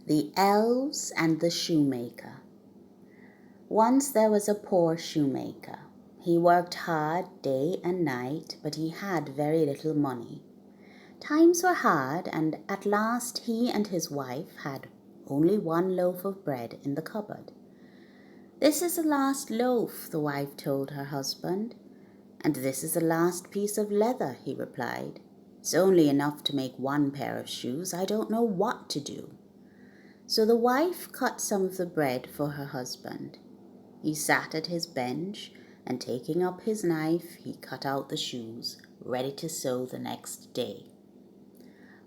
The Elves and the Shoemaker. Once there was a poor shoemaker. He worked hard day and night, but he had very little money. Times were hard, and at last he and his wife had only one loaf of bread in the cupboard. "This is the last loaf," the wife told her husband. "And this is the last piece of leather," he replied. "It's only enough to make one pair of shoes. I don't know what to do." So the wife cut some of the bread for her husband. He sat at his bench, and taking up his knife, he cut out the shoes, ready to sew the next day.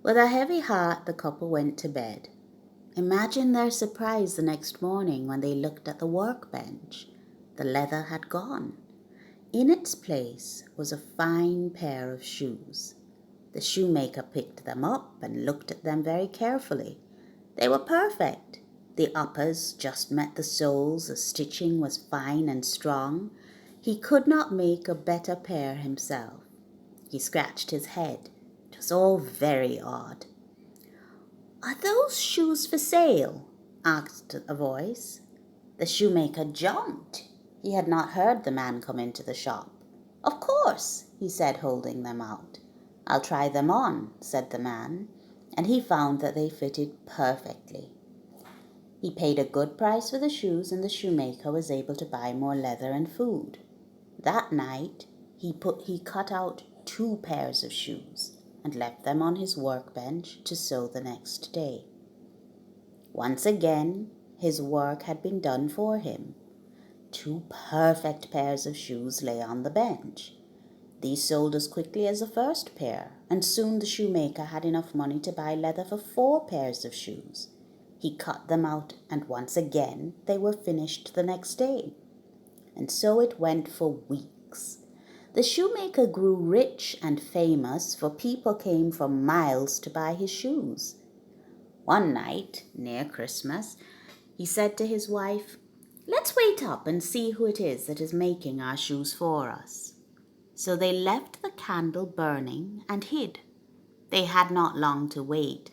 With a heavy heart, the couple went to bed. Imagine their surprise the next morning when they looked at the workbench. The leather had gone. In its place was a fine pair of shoes. The shoemaker picked them up and looked at them very carefully. They were perfect. The uppers just met the soles, the stitching was fine and strong. He could not make a better pair himself. He scratched his head. It was all very odd. "Are those shoes for sale?" asked a voice. The shoemaker jumped. He had not heard the man come into the shop. "Of course," he said, holding them out. "I'll try them on," said the man, and he found that they fitted perfectly. He paid a good price for the shoes, and the shoemaker was able to buy more leather and food. That night he cut out 2 pairs of shoes and left them on his workbench to sew the next day. Once again his work had been done for him. 2 perfect pairs of shoes lay on the bench. These sold as quickly as the first pair, and soon the shoemaker had enough money to buy leather for 4 pairs of shoes. He cut them out, and once again they were finished the next day. And so it went for weeks. The shoemaker grew rich and famous, for people came from miles to buy his shoes. One night, near Christmas, he said to his wife, "Let's wait up and see who it is that is making our shoes for us." So they left the candle burning and hid. They had not long to wait.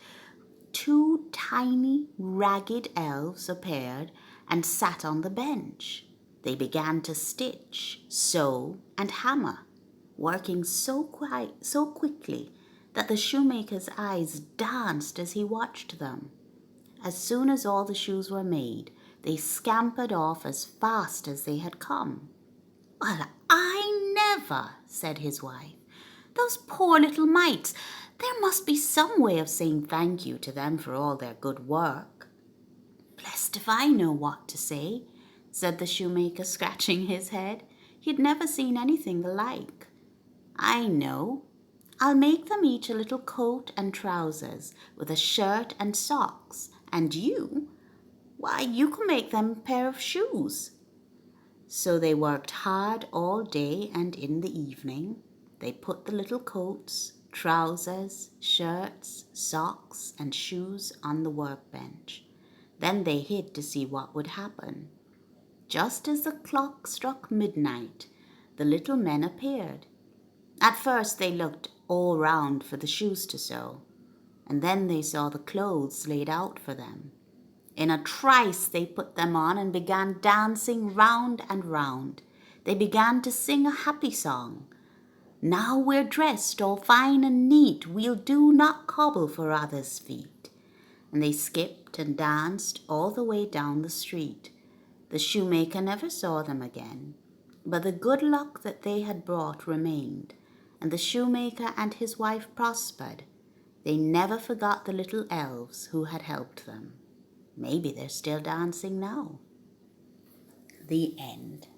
2 tiny, ragged elves appeared and sat on the bench. They began to stitch, sew, and hammer, working so quickly that the shoemaker's eyes danced as he watched them. As soon as all the shoes were made, they scampered off as fast as they had come. "Well, I never," said his wife. "Those poor little mites. There must be some way of saying thank you to them for all their good work." "Blessed if I know what to say," said the shoemaker, scratching his head. He had never seen anything the like. "I know. I'll make them each a little coat and trousers, with a shirt and socks. And you, why, you can make them a pair of shoes." So they worked hard all day, and in the evening they put the little coats, trousers, shirts, socks, and shoes on the workbench. Then they hid to see what would happen. Just as the clock struck midnight, the little men appeared. At first they looked all round for the shoes to sew, and then they saw the clothes laid out for them. In a trice they put them on and began dancing round and round. They began to sing a happy song. "Now we're dressed all fine and neat, we'll do not cobble for others' feet." And they skipped and danced all the way down the street. The shoemaker never saw them again, but the good luck that they had brought remained, and the shoemaker and his wife prospered. They never forgot the little elves who had helped them. Maybe they're still dancing now. The end.